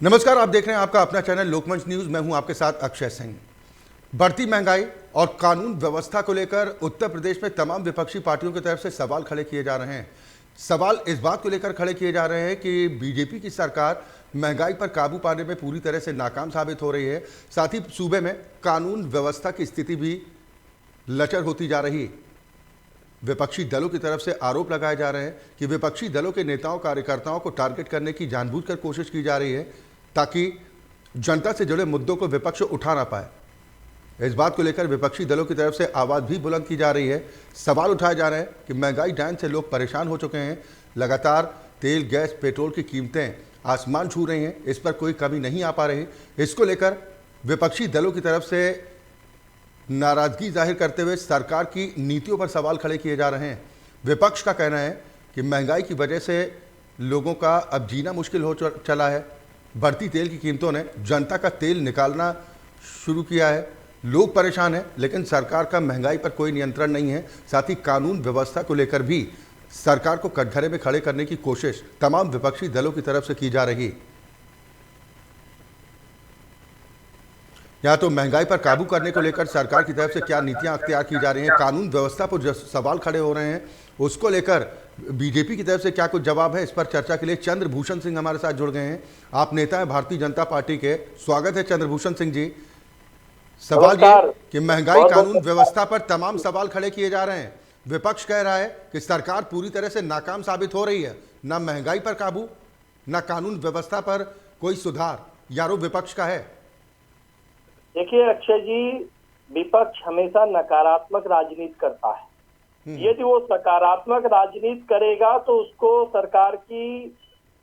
नमस्कार, आप देख रहे हैं आपका अपना चैनल लोकमंच न्यूज। मैं हूं आपके साथ अक्षय सिंह। बढ़ती महंगाई और कानून व्यवस्था को लेकर उत्तर प्रदेश में तमाम विपक्षी पार्टियों की तरफ से सवाल खड़े किए जा रहे हैं। सवाल इस बात को लेकर खड़े किए जा रहे हैं कि बीजेपी की सरकार महंगाई पर काबू पाने में पूरी तरह से नाकाम साबित हो रही है। साथ ही सूबे में कानून व्यवस्था की स्थिति भी लचर होती जा रही है। विपक्षी दलों की तरफ से आरोप लगाए जा रहे हैं कि विपक्षी दलों के नेताओं कार्यकर्ताओं को टारगेट करने की जानबूझकर कोशिश की जा रही है ताकि जनता से जुड़े मुद्दों को विपक्ष उठा ना पाए। इस बात को लेकर विपक्षी दलों की तरफ से आवाज़ भी बुलंद की जा रही है। सवाल उठाए जा रहे हैं कि महंगाई डायन से लोग परेशान हो चुके हैं। लगातार तेल, गैस, पेट्रोल की कीमतें आसमान छू रही हैं, इस पर कोई कमी नहीं आ पा रही। इसको लेकर विपक्षी दलों की तरफ से नाराजगी जाहिर करते हुए सरकार की नीतियों पर सवाल खड़े किए जा रहे हैं। विपक्ष का कहना है कि महंगाई की वजह से लोगों का अब जीना मुश्किल हो चला है। बढ़ती तेल की कीमतों ने जनता का तेल निकालना शुरू किया है। लोग परेशान हैं, लेकिन सरकार का महंगाई पर कोई नियंत्रण नहीं है। साथ ही कानून व्यवस्था को लेकर भी सरकार को कटघरे में खड़े करने की कोशिश तमाम विपक्षी दलों की तरफ से की जा रही है। या तो महंगाई पर काबू करने को लेकर सरकार की तरफ से क्या नीतियां अख्तियार की जा रही हैं, कानून व्यवस्था पर जो सवाल खड़े हो रहे हैं उसको लेकर बीजेपी की तरफ से क्या कुछ जवाब है, इस पर चर्चा के लिए चंद्रभूषण सिंह हमारे साथ जुड़ गए हैं। आप नेता हैं भारतीय जनता पार्टी के। स्वागत है चंद्रभूषण सिंह जी। सवाल ये कि महंगाई कानून व्यवस्था पर तमाम सवाल खड़े किए जा रहे हैं। विपक्ष कह रहा है कि सरकार पूरी तरह से नाकाम साबित हो रही है, ना महंगाई पर काबू, ना कानून व्यवस्था पर कोई सुधार। यारो विपक्ष का है। देखिए अक्षय जी, विपक्ष हमेशा नकारात्मक राजनीति करता है। यदि वो सकारात्मक राजनीति करेगा तो उसको सरकार की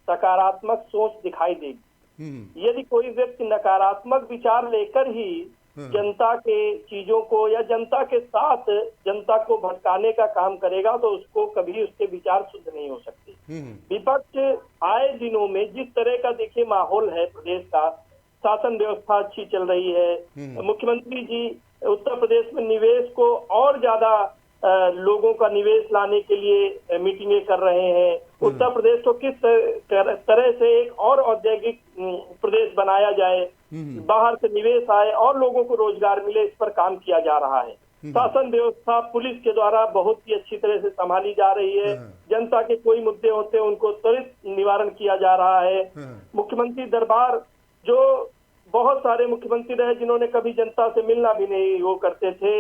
सकारात्मक सोच दिखाई देगी। यदि कोई व्यक्ति नकारात्मक विचार लेकर ही जनता के चीजों को या जनता के साथ जनता को भटकाने का काम करेगा तो उसको कभी उसके विचार शुद्ध नहीं हो सकते। विपक्ष आए दिनों में जिस तरह का देखिए माहौल है प्रदेश का, शासन व्यवस्था अच्छी चल रही है। मुख्यमंत्री जी उत्तर प्रदेश में निवेश को और ज्यादा लोगों का निवेश लाने के लिए मीटिंगें कर रहे हैं। उत्तर प्रदेश को किस तरह से एक और औद्योगिक प्रदेश बनाया जाए, बाहर से निवेश आए और लोगों को रोजगार मिले, इस पर काम किया जा रहा है। शासन व्यवस्था पुलिस के द्वारा बहुत ही अच्छी तरह से संभाली जा रही है। जनता के कोई मुद्दे होते हैं उनको त्वरित निवारण किया जा रहा है। मुख्यमंत्री दरबार, जो बहुत सारे मुख्यमंत्री रहे जिन्होंने कभी जनता से मिलना भी नहीं वो करते थे,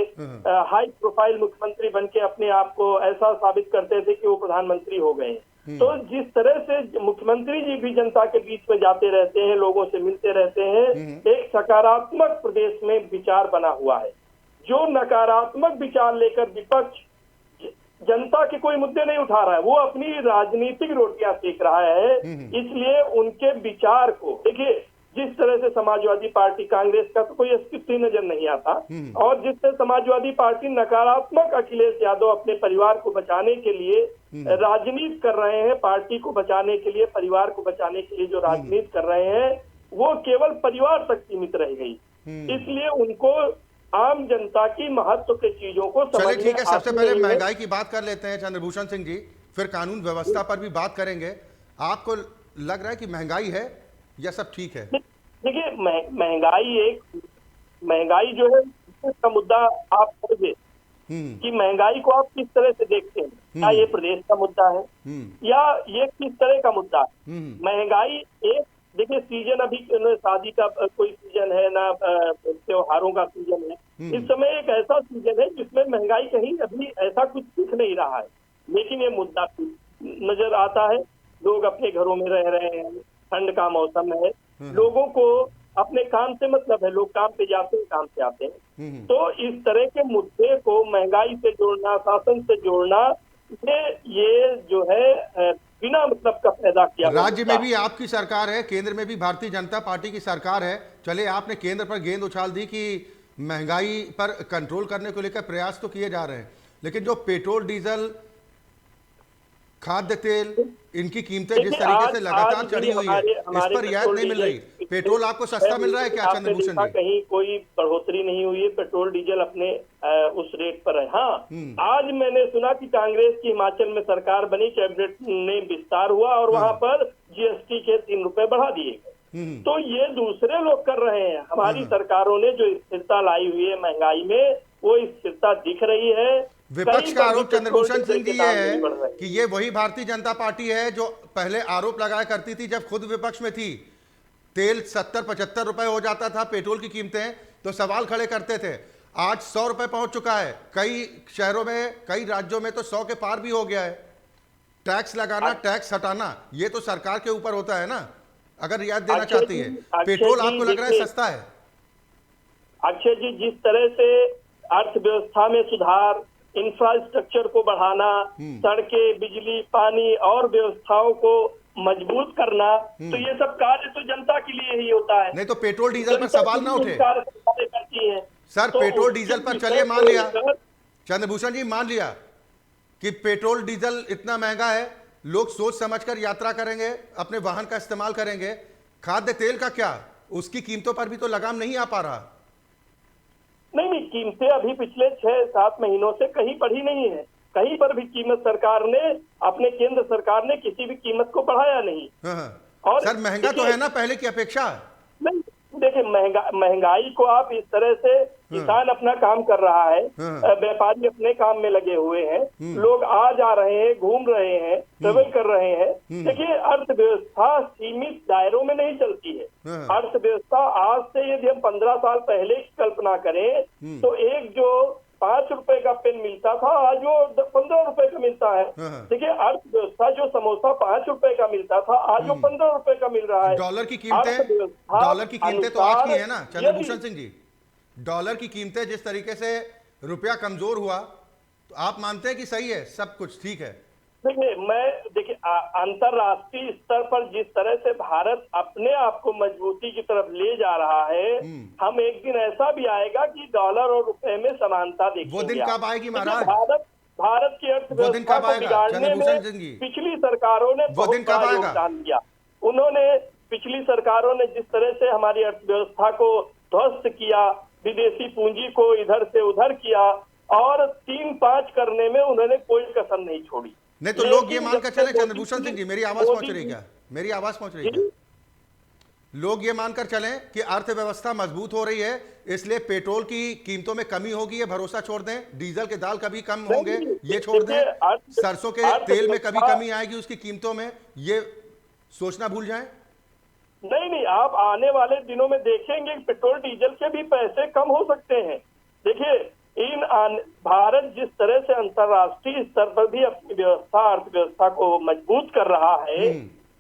हाई प्रोफाइल मुख्यमंत्री बनके अपने आप को ऐसा साबित करते थे कि वो प्रधानमंत्री हो गए। तो जिस तरह से मुख्यमंत्री जी भी जनता के बीच में जाते रहते हैं, लोगों से मिलते रहते हैं, एक सकारात्मक प्रदेश में विचार बना हुआ है। जो नकारात्मक विचार लेकर विपक्ष जनता के कोई मुद्दे नहीं उठा रहा है, वो अपनी राजनीतिक रोटियां सेक रहा है। इसलिए उनके विचार को देखिए, जिस तरह से समाजवादी पार्टी, कांग्रेस का तो कोई अस्तित्व ही नजर नहीं आता, और जिस तरह समाजवादी पार्टी नकारात्मक अखिलेश यादव अपने परिवार को बचाने के लिए राजनीति कर रहे हैं, पार्टी को बचाने के लिए, परिवार को बचाने के लिए जो राजनीति कर रहे हैं वो केवल परिवार तक सीमित रह गई। इसलिए उनको आम जनता की महत्व के चीजों को चलिए ठीक है, सबसे पहले महंगाई की बात कर लेते हैं चंद्रभूषण सिंह जी, फिर कानून व्यवस्था पर भी बात करेंगे। आपको लग रहा है कि महंगाई है या सब ठीक है? देखिए, महंगाई जो है इसका मुद्दा आप समझे कि महंगाई को आप किस तरह से देखते हैं। क्या ये प्रदेश का मुद्दा है या ये किस तरह का मुद्दा है? महंगाई एक देखिए सीजन, अभी शादी का कोई सीजन है ना, त्योहारों का सीजन है। इस समय एक ऐसा सीजन है जिसमें महंगाई कहीं अभी ऐसा कुछ दिख नहीं रहा है, लेकिन ये मुद्दा नजर आता है। लोग अपने घरों में रह रहे हैं, ठंड का मौसम है, लोगों को अपने काम से मतलब है, लोग काम पे जाते हैं, काम से आते हैं। तो इस तरह के मुद्दे को महंगाई से जोड़ना, शासन से जोड़ना, ये जो है बिना मतलब का पैदा किया। राज्य में भी आपकी सरकार है, केंद्र में भी भारतीय जनता पार्टी की सरकार है। चले आपने केंद्र पर गेंद उछाल दी कि महंगाई पर कंट्रोल करने को लेकर प्रयास तो किए जा रहे हैं, लेकिन जो पेट्रोल, डीजल, खाद्य तेल, इनकी कीमतें जिस तरीके से लगातार चढ़ी हुई है, इस पर रियायत नहीं मिल रही। पेट्रोल आपको सस्ता मिल रहा है क्या चंद्रभूषण जी? कहीं कोई बढ़ोतरी नहीं हुई है, पेट्रोल डीजल अपने उस रेट पर है। हाँ, आज मैंने सुना कि कांग्रेस की हिमाचल में सरकार बनी, कैबिनेट में विस्तार हुआ और वहां पर जीएसटी के 3 रुपए बढ़ा दिए गए। तो ये दूसरे लोग कर रहे हैं। हमारी सरकारों ने जो स्थिरता लाई हुई है महंगाई में, वो स्थिरता दिख रही है। विपक्ष का आरोप चंद्रभूषण सिंह जी ये है कि ये वही भारतीय जनता पार्टी है जो पहले आरोप लगाया करती थी जब खुद विपक्ष में थी। तेल 70-75 रुपए हो जाता था, पेट्रोल की कीमतें, तो सवाल खड़े करते थे। आज 100 रुपए पहुंच चुका है, कई शहरों में, कई राज्यों में तो 100 के पार भी हो गया है। टैक्स लगाना, टैक्स हटाना, ये तो सरकार के ऊपर होता है ना, अगर रियायत देना चाहती है। पेट्रोल आपको लग रहा है सस्ता है? अक्षय जी, जिस तरह से अर्थव्यवस्था में सुधार, इंफ्रास्ट्रक्चर को बढ़ाना, सड़कें, बिजली, पानी और व्यवस्थाओं को मजबूत करना, तो ये सब कार्य तो जनता के लिए ही होता है। नहीं तो पेट्रोल डीजल पर सवाल ना उठे करती है सर। तो पेट्रोल डीजल पर चलिए मान लिया चंद्रभूषण जी, मान लिया कि पेट्रोल डीजल इतना महंगा है, लोग सोच समझकर यात्रा करेंगे, अपने वाहन का इस्तेमाल करेंगे। खाद्य तेल का क्या, उसकी कीमतों पर भी तो लगाम नहीं आ पा रहा। नहीं, कीमतें अभी पिछले 6-7 महीनों से कहीं बढ़ी नहीं है। कहीं पर भी कीमत सरकार ने, अपने केंद्र सरकार ने किसी भी कीमत को बढ़ाया नहीं। और सर महंगा तो है ना पहले की अपेक्षा। नहीं, देखिए महंगाई को आप इस तरह से, किसान अपना काम कर रहा है, व्यापारी अपने काम में लगे हुए हैं, लोग आ जा रहे हैं, घूम रहे हैं, ट्रेवल कर रहे हैं। देखिए अर्थव्यवस्था सीमित दायरों में नहीं चलती है। अर्थव्यवस्था आज से यदि हम 15 साल पहले की कल्पना करें तो एक जो 5 रुपए का पेन मिलता था, आज वो 15 रुपए का मिलता है। देखिए अर्थव्यवस्था जो समोसा 5 रुपए का मिलता था, आज वो 15 रुपए का मिल रहा है। डॉलर की कीमतें तो आज की है ना चंद्रभूषण सिंह जी। डॉलर की कीमतें जिस तरीके से रुपया कमजोर हुआ, तो आप मानते हैं कि सही है, सब कुछ ठीक है? देखिए अंतरराष्ट्रीय स्तर पर जिस तरह से भारत अपने आप को मजबूती की तरफ ले जा रहा है, हम एक दिन ऐसा भी आएगा कि डॉलर और रुपए में समानता देखेंगे। वो दिन कब आएगी महाराज? भारत की अर्थव्यवस्था को बिगाड़ने में पिछली सरकारों ने बहुत बड़ा योगदान दिया। उन्होंने, पिछली सरकारों ने जिस तरह से हमारी अर्थव्यवस्था को ध्वस्त किया, विदेशी पूंजी को इधर से उधर किया और 3-5 करने में उन्होंने कोई कसर नहीं छोड़ी। नहीं तो लोग ये मानकर चले चंद्रभूषण सिंह जी, मेरी आवाज पहुंच रही क्या? मेरी आवाज पहुंच रही क्या? लोग ये मानकर चलें कि अर्थव्यवस्था मजबूत हो रही है, इसलिए पेट्रोल की कीमतों में कमी होगी, ये भरोसा छोड़ दें। डीजल के दाल कभी कम होंगे, ये छोड़ दें। सरसों के तेल में कभी कमी आएगी उसकी कीमतों में, ये सोचना भूल जाएं। नहीं, आप आने वाले दिनों में देखेंगे पेट्रोल डीजल के भी पैसे कम हो सकते हैं। देखिए भारत जिस तरह से अंतरराष्ट्रीय स्तर पर भी अपनी व्यवस्था, अर्थव्यवस्था को मजबूत कर रहा है,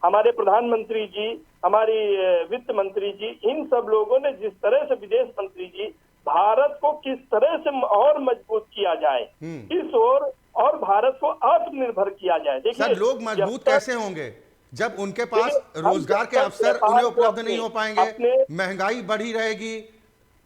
हमारे प्रधानमंत्री जी, हमारी वित्त मंत्री जी, इन सब लोगों ने जिस तरह से, विदेश मंत्री जी, भारत को किस तरह से और मजबूत किया जाए इस ओर, और भारत को आत्मनिर्भर किया जाए। देखिए सर लोग मजबूत कैसे होंगे जब उनके पास रोजगार के अवसर उन्हें उपलब्ध नहीं हो पाएंगे, महंगाई बढ़ी रहेगी,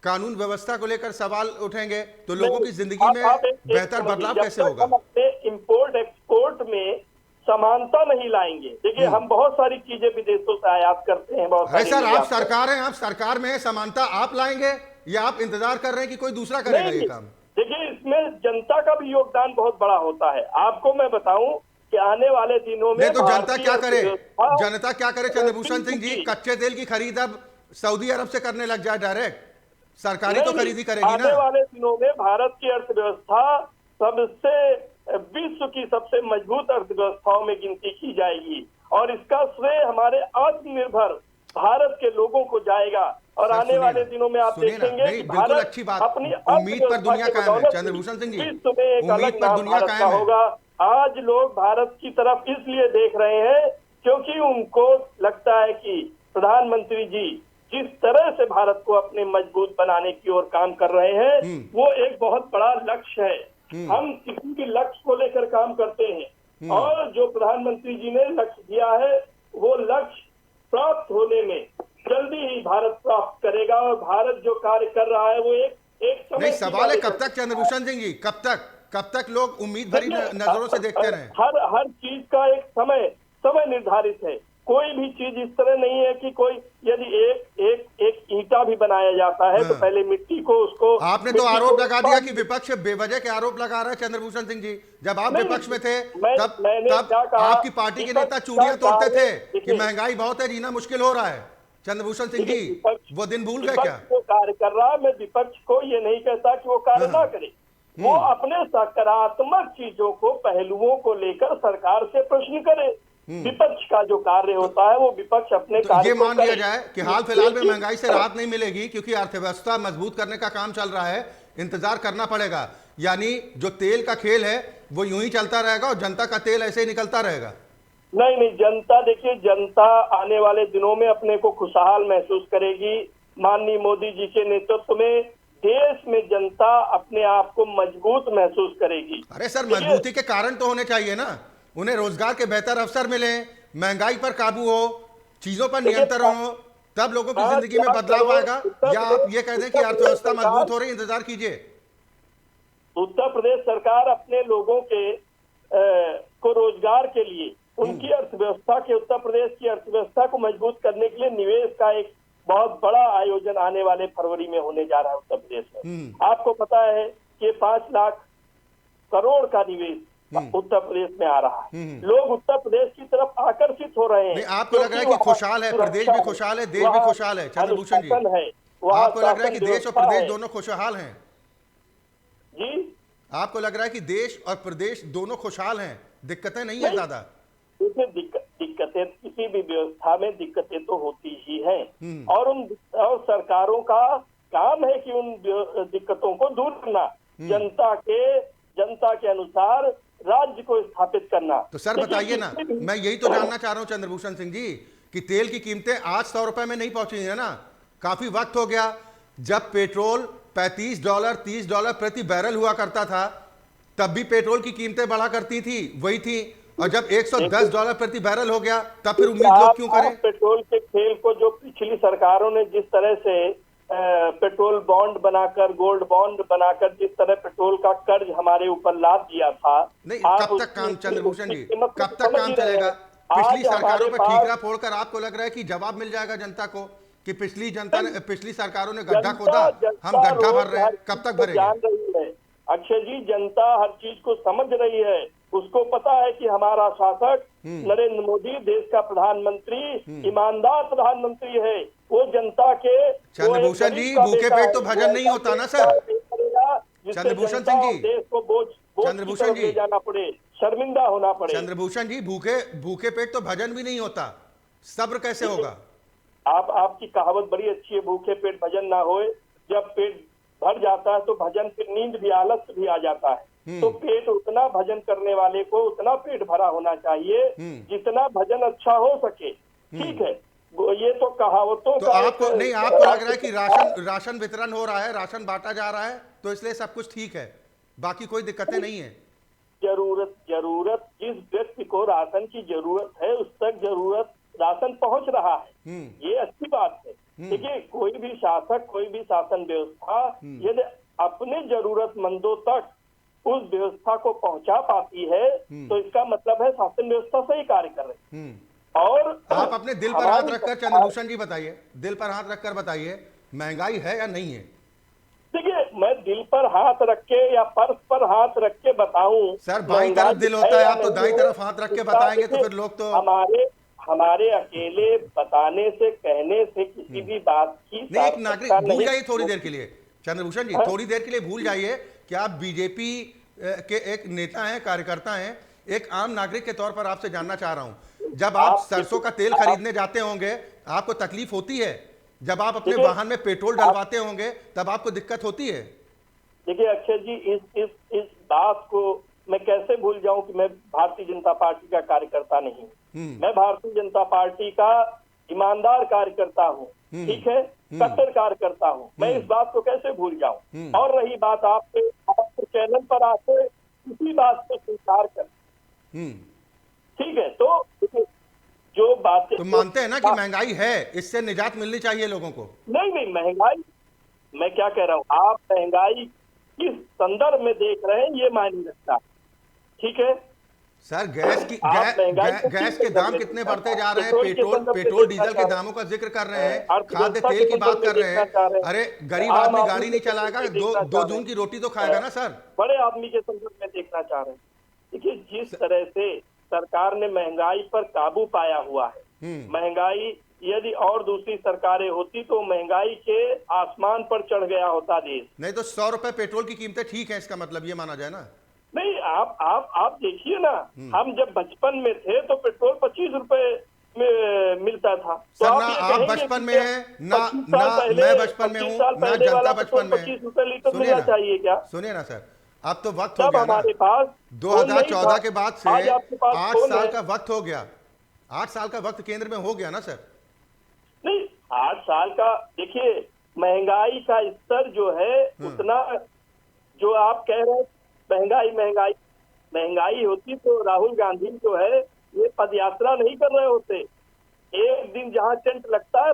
कानून व्यवस्था को लेकर सवाल उठेंगे, तो लोगों की जिंदगी में बेहतर बदलाव कैसे होगा? हम अपने इंपोर्ट एक्सपोर्ट में समानता नहीं लाएंगे। देखिए हम बहुत सारी चीजें विदेशों से आयात करते हैं, बहुत सारी। सर आप सरकार हैं, आप सरकार में समानता आप लाएंगे या आप इंतजार कर रहे हैं कि कोई दूसरा करेगा ये काम? देखिए इसमें जनता का भी योगदान बहुत बड़ा होता है। आपको मैं बताऊं कि आने वाले दिनों में तो जनता क्या करे? जनता क्या करे चंद्रभूषण सिंह जी? कच्चे तेल की खरीद अब सऊदी अरब से करने लग जाए डायरेक्ट, सरकारी तो खरीदी करेगी ना। आने वाले दिनों में भारत की अर्थव्यवस्था सबसे, विश्व की सबसे मजबूत अर्थव्यवस्थाओं में गिनती की जाएगी और इसका श्रेय हमारे आत्मनिर्भर भारत के लोगों को जाएगा। और आने वाले दिनों में आप देखेंगे कि भारत अच्छी बात, अपनी उम्मीद पर दुनिया कायम है चंद्रभूषण सिंह जी, विश्व में एक अलग नाम भारत का होगा। आज लोग भारत की तरफ इसलिए देख रहे हैं क्योंकि उनको लगता है कि प्रधानमंत्री जी जिस तरह से भारत को अपने मजबूत बनाने की ओर काम कर रहे हैं, वो एक बहुत बड़ा लक्ष्य है। हम किसी भी लक्ष्य को लेकर काम करते हैं और जो प्रधानमंत्री जी ने लक्ष्य दिया है, वो लक्ष्य प्राप्त होने में जल्दी ही भारत प्राप्त करेगा। और भारत जो कार्य कर रहा है वो एक समय नहीं, सवाल है कब तक चंद्रभूषण सिंह जी, कब तक लोग उम्मीद भरी नजरों से देखते रहे? हर चीज का एक समय निर्धारित है। कोई भी चीज इस तरह नहीं है कि कोई, यदि एक ईंटा भी बनाया जाता है तो पहले मिट्टी को, उसको, आपने तो आरोप लगा दिया कि विपक्ष बेवजह के आरोप लगा रहा है चंद्रभूषण सिंह जी। जब आप विपक्ष में थे तब आपकी पार्टी के नेता चूड़ियां तोड़ते थे कि महंगाई बहुत है, जीना मुश्किल हो रहा है। चंद्रभूषण सिंह जी, विपक्ष वो दिन भूल गए विपक्ष क्या? जो कार्य कर रहा है, मैं विपक्ष को ये नहीं कहता कि वो कार्य ना करे, वो अपने सकारात्मक चीजों को, पहलुओं को लेकर सरकार से प्रश्न करे। विपक्ष का जो कार्य होता है वो विपक्ष अपने तो कार्य ये को मान लिया करे। जाए कि हाल फिलहाल में महंगाई से राहत नहीं मिलेगी क्योंकि अर्थव्यवस्था मजबूत करने का काम चल रहा है, इंतजार करना पड़ेगा। यानी जो तेल का खेल है वो यूं ही चलता रहेगा और जनता का तेल ऐसे ही निकलता रहेगा। नहीं नहीं, जनता, देखिए, जनता आने वाले दिनों में अपने को खुशहाल महसूस करेगी। माननीय मोदी जी के नेतृत्व में देश में जनता अपने आप को मजबूत महसूस करेगी। अरे सर, मजबूती के कारण तो होने चाहिए ना, उन्हें रोजगार के बेहतर अवसर मिले, महंगाई पर काबू हो, चीजों पर नियंत्रण हो, तब लोगों की जिंदगी में बदलाव आएगा। या आप ये कह दें कि अर्थव्यवस्था मजबूत हो रही, इंतजार कीजिए। उत्तर प्रदेश सरकार अपने लोगों के को रोजगार के लिए, उनकी अर्थव्यवस्था के, उत्तर प्रदेश की अर्थव्यवस्था को मजबूत करने के लिए निवेश का एक बहुत बड़ा आयोजन आने वाले फरवरी में होने जा रहा है उत्तर प्रदेश में। आपको पता है कि 5 लाख करोड़ का निवेश उत्तर प्रदेश में आ रहा है। लोग उत्तर प्रदेश की तरफ आकर्षित हो रहे हैं। नहीं, आपको लग रहा है कि खुशहाल है, प्रदेश भी खुशहाल है, देश भी खुशहाल है चंद्रभूषण जी? आपको लग रहा है कि देश और प्रदेश दोनों खुशहाल हैं जी? आपको लग रहा है कि देश और प्रदेश दोनों खुशहाल हैं, दिक्कतें नहीं है ज्यादा? दिक्कतें, किसी भी व्यवस्था में दिक्कतें तो होती ही हैं, और सरकारों का काम है कि उन दिक्कतों को दूर करना, जनता के अनुसार राज्य को स्थापित करना। तो सर बताइए ना, मैं यही तो जानना चाह रहा हूं चंद्रभूषण सिंह जी, कि तेल की कीमतें आज 100 रुपए में नहीं पहुंची है ना। काफी वक्त हो गया जब पेट्रोल $35 $30 प्रति बैरल हुआ करता था, तब भी पेट्रोल की कीमतें बढ़ा करती थी, वही थी। और जब $110 प्रति बैरल हो गया, तब फिर उम्मीद लोग क्यों करें? पेट्रोल के खेल को जो पिछली सरकारों ने जिस तरह से पेट्रोल बॉन्ड बनाकर, गोल्ड बॉन्ड बनाकर, जिस तरह पेट्रोल का कर्ज हमारे ऊपर लाद दिया था, नहीं, कब तक काम, चंद्रभूषण जी, कब तक काम चलेगा? पिछली सरकारों पर ठीकरा फोड़कर आपको लग रहा है कि जवाब मिल जाएगा जनता को कि पिछली सरकारों ने गड्ढा खोदा, हम गड्ढा भर रहे हैं, कब तक भरेंगे? जान रही है अक्षय जी, जनता हर चीज को समझ रही है। उसको पता है कि हमारा शासक नरेंद्र मोदी देश का प्रधानमंत्री, ईमानदार प्रधानमंत्री है। वो जनता के, चंद्रभूषण जी, भूखे पेट तो भजन नहीं होता ना सर। चंद्रभूषण सिंह जी, देश को बोझ चंद्रभूषण जी, ले जाना पड़े, शर्मिंदा होना पड़े। चंद्रभूषण जी, भूखे पेट तो भजन भी नहीं होता, सब्र कैसे होगा? आपकी कहावत बड़ी अच्छी है, भूखे पेट भजन ना होए। जब पेट भर जाता है तो भजन, फिर नींद भी, आलस भी आ जाता है। तो पेट, उतना भजन करने वाले को उतना पेट भरा होना चाहिए जितना भजन अच्छा हो सके। ठीक है, ये तो कहावतों तो आपको नहीं, आपको लग रहा है कि राशन वितरण हो रहा है, राशन बांटा जा रहा है, तो इसलिए सब कुछ ठीक है, बाकी कोई दिक्कतें नहीं है? जरूरत जिस व्यक्ति को राशन की जरूरत है उस तक जरूरत राशन पहुंच रहा है, ये अच्छी बात है। देखिए, कोई भी शासक, कोई भी शासन व्यवस्था यदि अपने जरूरतमंदों तक उस व्यवस्था को पहुंचा पाती है तो इसका मतलब है शासन व्यवस्था सही कार्य कर रही है। और आप अपने दिल पर हाथ रखकर चंद्रभूषण जी बताइए, दिल पर हाथ रखकर बताइए, महंगाई है या नहीं है? देखिए, मैं दिल पर हाथ रख के या पर्स पर हाथ रख के बताऊं? सर, बाईं तरफ दिल होता है, आप तो दाईं तरफ हाथ रख के बताएंगे तो फिर लोग तो हमारे अकेले बताने से, कहने से किसी भी बात की नहीं। एक नागरिक, भूल जाइए थोड़ी देर के लिए चंद्रभूषण जी, थोड़ी देर के लिए भूल जाइए कि आप बीजेपी के एक नेता हैं, कार्यकर्ता हैं। एक आम नागरिक के तौर पर आपसे जानना चाह रहा हूं, जब आप सरसों का तेल खरीदने जाते होंगे आपको तकलीफ होती है? जब आप अपने वाहन में पेट्रोल डलवाते होंगे तब आपको दिक्कत होती है? देखिए अक्षय जी, इस बात को मैं कैसे भूल जाऊं कि मैं भारतीय जनता पार्टी का कार्यकर्ता नहीं। मैं भारतीय जनता पार्टी का ईमानदार कार्यकर्ता हूं, ठीक है, कट्टर कार्यकर्ता हूं। मैं इस बात को कैसे भूल जाऊं? और रही बात आपके चैनल पर आके किसी बात को स्वीकार कर, ठीक है, तो जो बातें तो मानते हैं ना कि महंगाई है, इससे निजात मिलनी चाहिए लोगों को? नहीं, महंगाई, मैं क्या कह रहा हूं, आप महंगाई किस संदर्भ में देख रहे हैं ये मायने रखता है। ठीक है सर, गैस के दाम कितने बढ़ते जा रहे हैं, पेट्रोल डीजल के दामों का जिक्र कर रहे हैं, खाद्य तेल की बात कर रहे हैं। अरे गरीब आदमी गाड़ी नहीं चलाएगा, दो जून की रोटी तो खाएगा ना सर। बड़े आदमी के संदर्भ में देखना चाह रहे हैं। देखिए, जिस तरह से सरकार ने महंगाई पर काबू पाया हुआ है, महंगाई यदि और दूसरी सरकारें होती तो महंगाई के आसमान पर चढ़ गया होता देश। नहीं तो 100 रुपए पेट्रोल की कीमतें ठीक है, इसका मतलब ये माना जाए ना। नहीं, आप देखिए ना, हम जब बचपन में थे तो पेट्रोल 25 रुपए में मिलता था। तो सर ना ये आप कहेंगे बचपन कि में हैं ना 25 साल ना पहले, मैं बचपन में 25 हूँ साल ना पहले वाला जनता पेट्रोल बचपन में है। 25 रुपए लीटर सुनिए मिलना ना, चाहिए क्या? सुनिए ना सर, अब तो वक्त हो तब गया ना। हमारे पास फोन नहीं 2014 था, के बाद से आज आपके पास 8 फोन साल है। का वक्त हो गया, 8 साल का वक्त केंद्र में हो गया ना सर। नहीं, 8 साल का देखिए, महंगाई का स्तर जो है उतना, जो आप कह रहे हैं महंगाई महंगाई महंगाई होती तो राहुल गांधी जो है ये पदयात्रा नहीं कर रहे होते। एक दिन जहाँ टेंट लगता है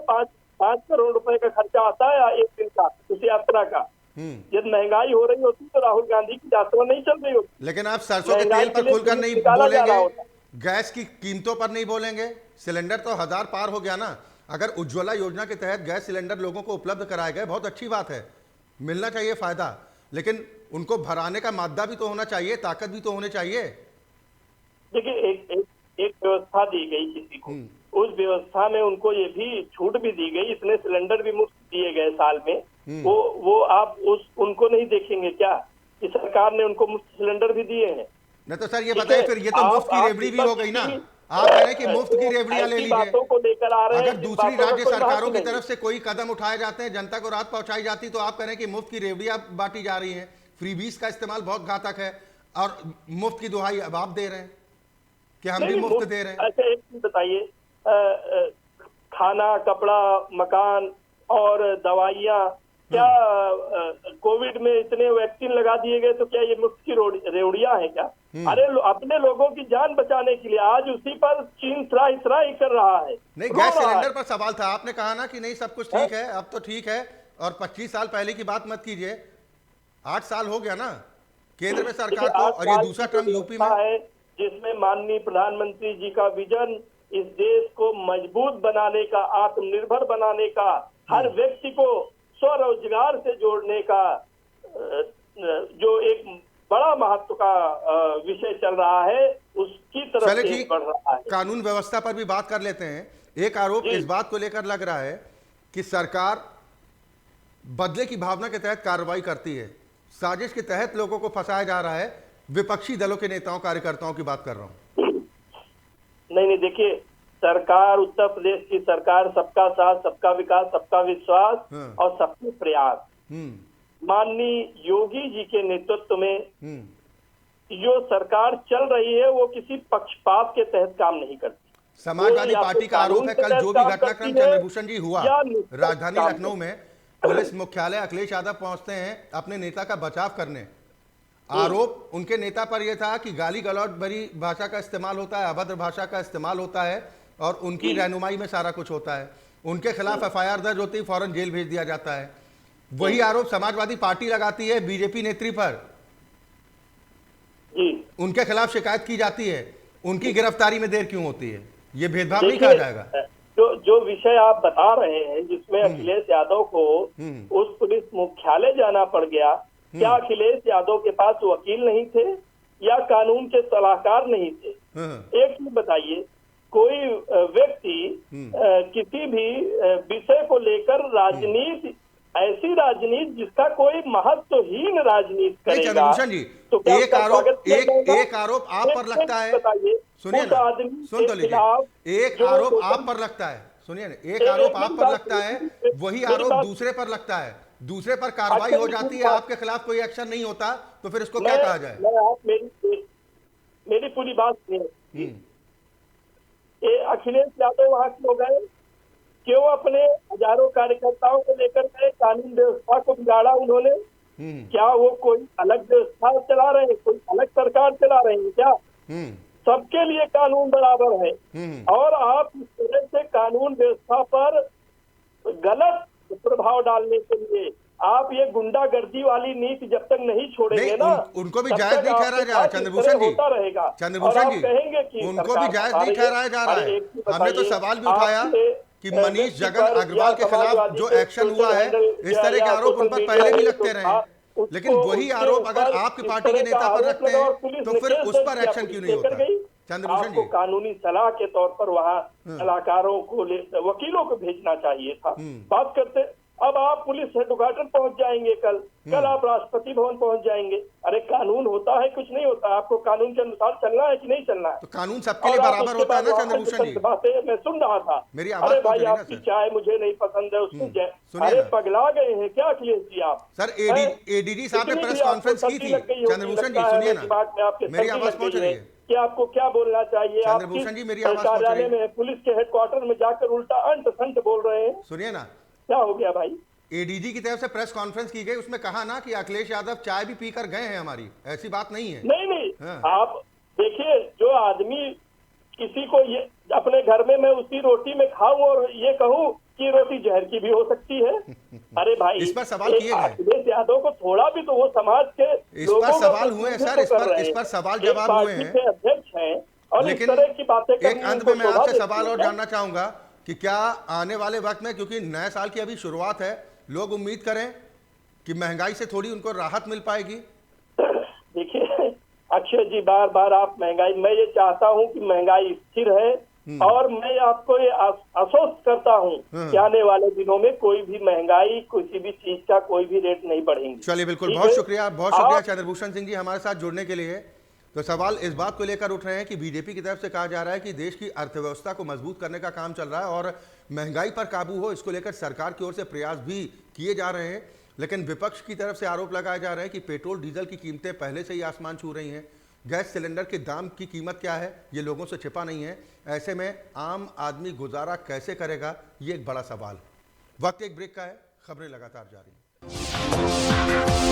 5 करोड़ रुपए का खर्चा आता है एक दिन का उस यात्रा का। यदि महंगाई हो रही होती तो राहुल गांधी की यात्रा नहीं चल रही होती। लेकिन आप सरसों के महंगाई तेल के पर लिए खुलकर जुलूस नहीं निकाला जा रहा बोलेंगे, होता। गैस की कीमतों पर नहीं बोलेंगे, सिलेंडर तो 1000 पार हो गया ना। अगर उज्ज्वला योजना के तहत गैस सिलेंडर लोगों को उपलब्ध कराए गए, बहुत अच्छी बात है, मिलना चाहिए फायदा, लेकिन उनको भराने का मादा भी तो होना चाहिए, ताकत भी तो होनी चाहिए। देखिए, एक व्यवस्था दी गई किसी को, उस व्यवस्था में उनको ये भी छूट भी दी गई, इतने सिलेंडर भी मुफ्त दिए गए साल में। वो आप उनको नहीं देखेंगे क्या कि सरकार ने उनको मुफ्त सिलेंडर भी दिए हैं? नहीं तो सर ये बताइए, फिर ये तो मुफ्त की रेवड़ी भी हो गई ना। आप कह रहे हैं कि मुफ्त की रेवड़ियां ले लीजिए, बातों को लेकर आ रहे हैं। अगर दूसरी राज्य सरकारों की तरफ से कोई कदम उठाए जाते हैं, जनता को राहत पहुंचाई जाती, तो आप कह रहे हैं कि मुफ्त की रेवड़ियां बांटी जा रही हैं। फ्रीबीज का इस्तेमाल बहुत घातक है और मुफ्त की दुहाई अब आप दे रहे हैं कि हम भी मुफ्त दे रहे हैं। अच्छा, एक चीज बताइए, खाना, कपड़ा, मकान और दवाइयाँ, क्या कोविड में इतने वैक्सीन लगा दिए गए तो क्या ये मुफ्त की रेवड़ियां हैं क्या? अरे अपने लोगों की जान बचाने के लिए आज उसी पर चीन त्राही त्राही कर रहा है। नहीं, गैस सिलेंडर पर सवाल था, आपने कहा ना कि नहीं सब कुछ ठीक है, अब तो ठीक है, और 25 साल पहले की बात मत कीजिए, 8 साल हो गया ना केंद्र में सरकार को, और ये दूसरा टर्म यूपी में है जिसमें माननीय प्रधानमंत्री जी का विजन इस देश को मजबूत बनाने का, आत्मनिर्भर बनाने का, हर व्यक्ति को स्वरोजगार से जोड़ने का जो एक बड़ा महत्व का विषय चल रहा है, उसकी तरफ से बढ़ रहा है। कानून व्यवस्था पर भी बात कर लेते हैं। एक आरोप इस बात को लेकर लग रहा है कि सरकार बदले की भावना के तहत कार्रवाई करती है, साजिश के तहत लोगों को फंसाया जा रहा है। विपक्षी दलों के नेताओं, कार्यकर्ताओं की बात कर रहा हूं। नहीं, देखिए, सरकार, उत्तर प्रदेश की सरकार, सबका साथ, सबका विकास, सबका विश्वास और सबके प्रयास, माननीय योगी जी के नेतृत्व में जो सरकार चल रही है वो किसी पक्षपात के तहत काम नहीं करती। समाजवादी पार्टी का आरोप है, कल जो भी घटनाक्रम चंद्रभूषण जी हुआ राजधानी लखनऊ में, पुलिस मुख्यालय अखिलेश यादव पहुंचते हैं अपने नेता का बचाव करने। आरोप उनके नेता पर यह था कि गाली गलौज भरी भाषा का इस्तेमाल होता है, अभद्र भाषा का इस्तेमाल होता है और उनकी रहनुमाई में सारा कुछ होता है। उनके खिलाफ एफआईआर दर्ज होती है, फौरन जेल भेज दिया जाता है। वही आरोप समाजवादी पार्टी लगाती है बीजेपी नेत्री पर, उनके खिलाफ शिकायत की जाती है, उनकी गिरफ्तारी में देर क्यों होती है? ये भेदभाव नहीं कहा जाएगा? जो विषय आप बता रहे हैं जिसमें अखिलेश यादव को उस पुलिस मुख्यालय जाना पड़ गया, क्या अखिलेश यादव के पास वकील नहीं थे या कानून के सलाहकार नहीं थे? एक चीज बताइए, कोई व्यक्ति किसी भी विषय को लेकर राजनीति, ऐसी राजनीति जिसका कोई महत्वहीन राजनीति करेगा, चंद्रभूषण जी, तो एक आरोप आप पर लगता है, सुनिए ना, सुन तो लीजिए, एक आरोप आप पर लगता है, सुनिए ना, एक आरोप आप पर लगता है, वही आरोप दूसरे पर लगता है, दूसरे पर कार्रवाई हो जाती है, आपके खिलाफ कोई एक्शन नहीं होता, तो फिर इसको क्या कहा जाए? आप मेरी पूरी बात सुनिए। अखिलेश यादव वहां क्यों गए? क्यों अपने हजारों कार्यकर्ताओं को लेकर गए? कानून व्यवस्था को बिगाड़ा उन्होंने। क्या वो कोई अलग व्यवस्था चला रहे हैं, कोई अलग सरकार चला रहे हैं क्या? सबके लिए कानून बराबर है, और आप इस तरह से कानून व्यवस्था पर गलत प्रभाव डालने के लिए आप ये गुंडागर्दी वाली नीति जब तक नहीं छोड़ेंगे ना, उनको भी जायज नहीं ठहराया जा रहा है चंद्रभूषण जी, चंद्रभूषण जी, उनको भी जायज नहीं ठहराया जा रहा है। हमने तो सवाल भी उठाया कि मनीष जगन अग्रवाल के खिलाफ जो एक्शन हुआ है, इस तरह के आरोप उन पर पहले भी लगते रहे हैं, लेकिन वही आरोप अगर आपकी पार्टी के नेता पर रखते हैं तो फिर उस पर एक्शन क्यों नहीं होता? चंद्रभूषण आपको जी। कानूनी सलाह के तौर पर वहाँ सलाहकारों को वकीलों को भेजना चाहिए था। बात करते, अब आप पुलिस हेडक्वार्टर पहुंच जाएंगे, कल आप राष्ट्रपति भवन पहुंच जाएंगे। अरे कानून होता है, कुछ नहीं होता, आपको कानून के अनुसार चलना है कि नहीं चलना है? तो कानून सबके लिए बराबर होता है ना चंद्रभूषण जी? बातें मैं सुन रहा था। मेरी आवाज अरे पहुंच भाई रही है ना आपकी सर? चाय मुझे नहीं पसंद है, उसको सुनिए अरे ना। पगला गए हैं क्या अखिलेश जी आप? सर एडीडी साहब ने इतनी प्रेस भी आपको कॉन्फ्रेंस की सर्दी थी। लग गई होगी, चंद्रभूषण जी लगता है सुनिए मेरी बात में ना, आपके मेरी सर्दी आवाज लग पहुंच गई रही है है? कि आपको क्या बोलना चाहिए? आप चंद्रभूषण जी, मेरी किस आवाज पहुंच रही कार्यालय है? में, पुलिस के हेडक्वार्टर में जाकर उल्टा अंट संट बोल रहे हैं? सुनिए ना, क्या हो गया भाई? एडीजी की तरफ से प्रेस कॉन्फ्रेंस की गई, उसमें कहा ना कि अखिलेश यादव चाय भी पीकर गए हैं हमारी, ऐसी बात नहीं है। नहीं हाँ। आप देखिए, जो आदमी किसी को ये अपने घर में मैं उसी रोटी में खाऊं और ये कहूं कि रोटी जहर की भी हो सकती है। अरे भाई इस पर सवाल एक किए गए। अखिलेश यादव को थोड़ा भी तो वो समाज के इस लोगों पर का सवाल हुए हैं सर, प्रतिनिधित्व कर रहे इस हैं। पर सवाल एक जवाब हुए पार्टी हैं। के अध्यक्ष हैं और इस लेकिन तरह की बातें एक करनी अंत उनको में मैं शोभा आपसे देती सवाल है और क्या? जानना चाहूंगा कि क्या आने वाले वक्त में, क्योंकि नए साल की अभी शुरुआत है, लोग उम्मीद करें कि महंगाई से थोड़ी उनको राहत मिल पाएगी? देखिए अक्षय जी, बार बार आप महंगाई, मैं ये चाहता हूं कि महंगाई स्थिर है और मैं आपको ये आश्वस्त करता हूं कि आने वाले दिनों में कोई भी महंगाई, किसी भी चीज का कोई भी रेट नहीं बढ़ेंगे। चलिए, बिल्कुल, ठीक बहुत है? शुक्रिया चंद्रभूषण सिंह जी हमारे साथ जुड़ने के लिए। तो सवाल इस बात को लेकर उठ रहे हैं कि बीजेपी की तरफ से कहा जा रहा है कि देश की अर्थव्यवस्था को मजबूत करने का काम चल रहा है और महंगाई पर काबू हो, इसको लेकर सरकार की ओर से प्रयास भी किए जा रहे हैं। लेकिन विपक्ष की तरफ से आरोप लगाए जा रहे हैं कि पेट्रोल डीजल की कीमतें पहले से ही आसमान छू रही हैं, गैस सिलेंडर के दाम की कीमत क्या है ये लोगों से छिपा नहीं है। ऐसे में आम आदमी गुजारा कैसे करेगा, ये एक बड़ा सवाल। वक्त एक ब्रेक का है, खबरें लगातार जारी हैं।